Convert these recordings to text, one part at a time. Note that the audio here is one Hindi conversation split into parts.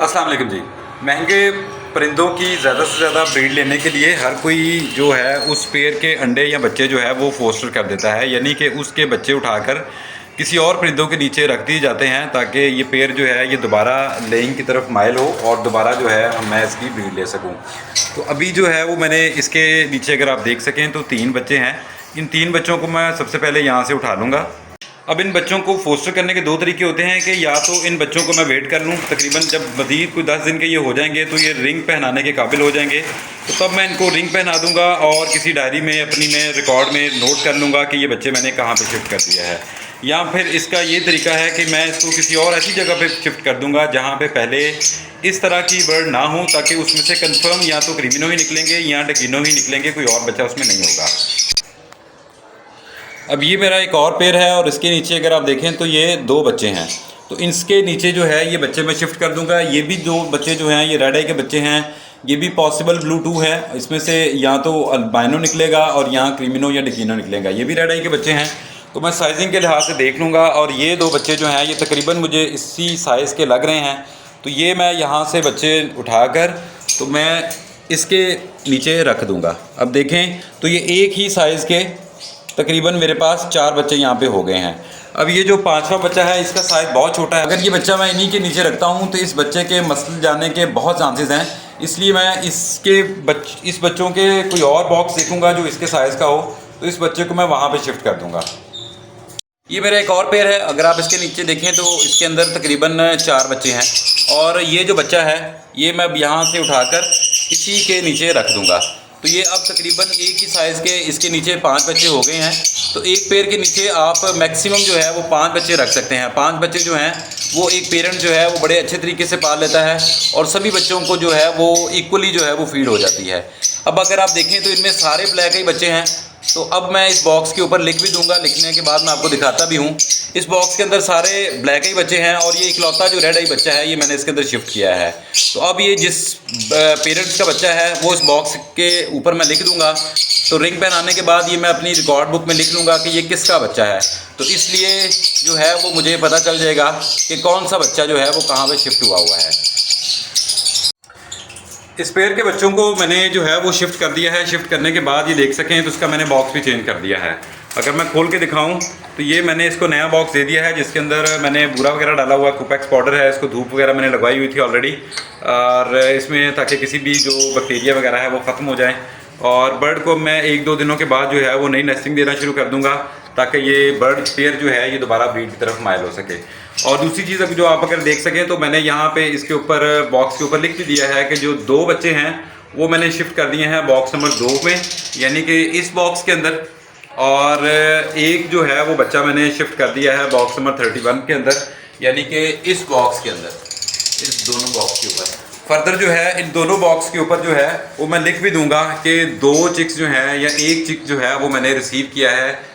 अस्सलाम वालेकुम जी। महंगे परिंदों की ज़्यादा से ज़्यादा ब्रीड लेने के लिए हर कोई जो है उस पेयर के अंडे या बच्चे जो है वो फोस्टर कर देता है, यानी कि उसके बच्चे उठाकर किसी और परिंदों के नीचे रख दिए जाते हैं ताकि ये पेयर जो है ये दोबारा लेइंग की तरफ माइल हो और दोबारा जो है मैं इसकी ब्रीड ले सकूं। तो अभी जो है वो मैंने इसके नीचे अगर आप देख सकें तो 3 बच्चे हैं। इन 3 बच्चों को मैं सबसे पहले यहाँ से उठा लूँगा। अब इन बच्चों को फोस्टर करने के 2 तरीके होते हैं कि या तो इन बच्चों को मैं वेट कर लूँ, तकरीबन जब मज़ीद कोई 10 दिन के ये हो जाएंगे तो ये रिंग पहनाने के काबिल हो जाएंगे, तो तब मैं इनको रिंग पहना दूंगा और किसी डायरी में अपनी में रिकॉर्ड में नोट कर लूँगा कि ये बच्चे मैंने कहाँ पे शिफ्ट कर दिया है। या फिर इसका ये तरीका है कि मैं इसको किसी और ऐसी जगह पे शिफ्ट कर दूंगा जहाँ पे पहले इस तरह की बर्ड ना हो, ताकि उसमें से कंफर्म या तो क्रीमिनो ही निकलेंगे या डकिनो ही निकलेंगे, कोई और बच्चा उसमें नहीं होगा। अब ये मेरा एक और पेयर है और इसके नीचे अगर आप देखें तो ये 2 बच्चे हैं, तो इसके नीचे जो है ये बच्चे मैं शिफ्ट कर दूंगा। ये भी 2 बच्चे जो हैं ये रेड आई के बच्चे हैं, ये भी पॉसिबल ब्लू 2 है, इसमें से या तो अल्बाइनो निकलेगा और यहाँ क्रीमिनो या डिकीनो निकलेगा। ये भी रेड आई के बच्चे हैं, तो मैं साइजिंग के लिहाज से देख लूँगा। और ये 2 बच्चे जो हैं ये तकरीबन मुझे इसी साइज़ के लग रहे हैं, तो ये मैं यहाँ से बच्चे उठाकर तो मैं इसके नीचे रख दूँगा। अब देखें तो ये एक ही साइज़ के तकरीबन मेरे पास 4 बच्चे यहाँ पे हो गए हैं। अब ये जो 5वां बच्चा है इसका साइज़ बहुत छोटा है, अगर ये बच्चा मैं इन्हीं के नीचे रखता हूँ तो इस बच्चे के मसल जाने के बहुत चांसेस हैं, इसलिए मैं इस बच्चों के कोई और बॉक्स देखूँगा जो इसके साइज़ का हो, तो इस बच्चे को मैं वहाँ पे शिफ्ट कर दूँगा। ये मेरा एक और पेयर है, अगर आप इसके नीचे देखें तो इसके अंदर तकरीबन 4 बच्चे हैं और ये जो बच्चा है ये मैं यहाँ से उठाकर इसी के नीचे रख दूँगा। तो ये अब तकरीबन एक ही साइज़ के इसके नीचे 5 बच्चे हो गए हैं। तो एक पेयर के नीचे आप मैक्सिमम जो है वो 5 बच्चे रख सकते हैं। 5 बच्चे जो हैं वो एक पेरेंट जो है वो बड़े अच्छे तरीके से पाल लेता है और सभी बच्चों को जो है वो इक्वली जो है वो फीड हो जाती है। अब अगर आप देखें तो इनमें सारे ब्लैक ही बच्चे हैं, तो अब मैं इस बॉक्स के ऊपर लिख भी दूंगा, लिखने के बाद मैं आपको दिखाता भी हूँ। इस बॉक्स के अंदर सारे ब्लैक ही बच्चे हैं और ये इकलौता जो रेड आई बच्चा है ये मैंने इसके अंदर शिफ्ट किया है। तो अब ये जिस पेरेंट्स का बच्चा है वो इस बॉक्स के ऊपर मैं लिख दूंगा, तो रिंग पहनाने के बाद ये मैं अपनी रिकॉर्ड बुक में लिख लूँगा कि ये किसका बच्चा है। तो इसलिए जो है वो मुझे पता चल जाएगा कि कौन सा बच्चा जो है वो कहाँ पर शिफ्ट हुआ है। इस पेयर के बच्चों को मैंने जो है वो शिफ्ट कर दिया है। शिफ्ट करने के बाद ये देख सकें तो उसका मैंने बॉक्स भी चेंज कर दिया है। अगर मैं खोल के दिखाऊं तो ये मैंने इसको नया बॉक्स दे दिया है जिसके अंदर मैंने बूरा वगैरह डाला हुआ, कुपेक्स पाउडर है, इसको धूप वगैरह मैंने लगवाई हुई थी ऑलरेडी, और इसमें ताकि किसी भी जो बैक्टीरिया वगैरह है वो ख़त्म हो जाए। और बर्ड को मैं 1-2 दिनों के बाद जो है वो नई नेस्टिंग देना शुरू कर दूँगा ताकि ये बर्ड पेयर जो है ये दोबारा ब्रीड की तरफ माइल हो सके। और दूसरी चीज़ जो आप अगर देख सकें तो मैंने यहाँ पे इसके ऊपर बॉक्स के ऊपर लिख भी दिया है कि जो 2 बच्चे हैं वो मैंने शिफ्ट कर दिए हैं बॉक्स नंबर 2 में, यानी कि इस बॉक्स के अंदर, और एक जो है वो बच्चा मैंने शिफ्ट कर दिया है बॉक्स नंबर 31 के अंदर, यानी कि इस बॉक्स के अंदर, इस दोनों बॉक्स के ऊपर। फर्दर जो है इन दोनों बॉक्स के ऊपर जो है वो मैं लिख भी दूंगा कि 2 चिक्स जो हैं या 1 चिक जो है वो मैंने रिसीव किया है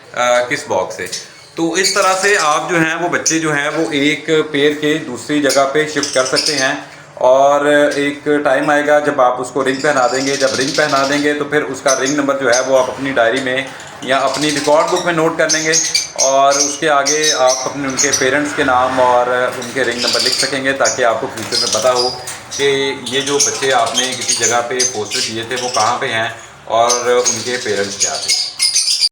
किस बॉक्स से। तो इस तरह से आप जो हैं वो बच्चे जो हैं वो एक पेयर के दूसरी जगह पे शिफ्ट कर सकते हैं। और एक टाइम आएगा जब आप उसको रिंग पहना देंगे, जब रिंग पहना देंगे तो फिर उसका रिंग नंबर जो है वो आप अपनी डायरी में या अपनी रिकॉर्ड बुक में नोट कर लेंगे और उसके आगे आप अपने उनके पेरेंट्स के नाम और उनके रिंग नंबर लिख सकेंगे, ताकि आपको फ्यूचर में पता हो कि ये जो बच्चे आपने किसी जगह पे पोस्टर किए थे वो कहाँ पे हैं और उनके पेरेंट्स क्या थे।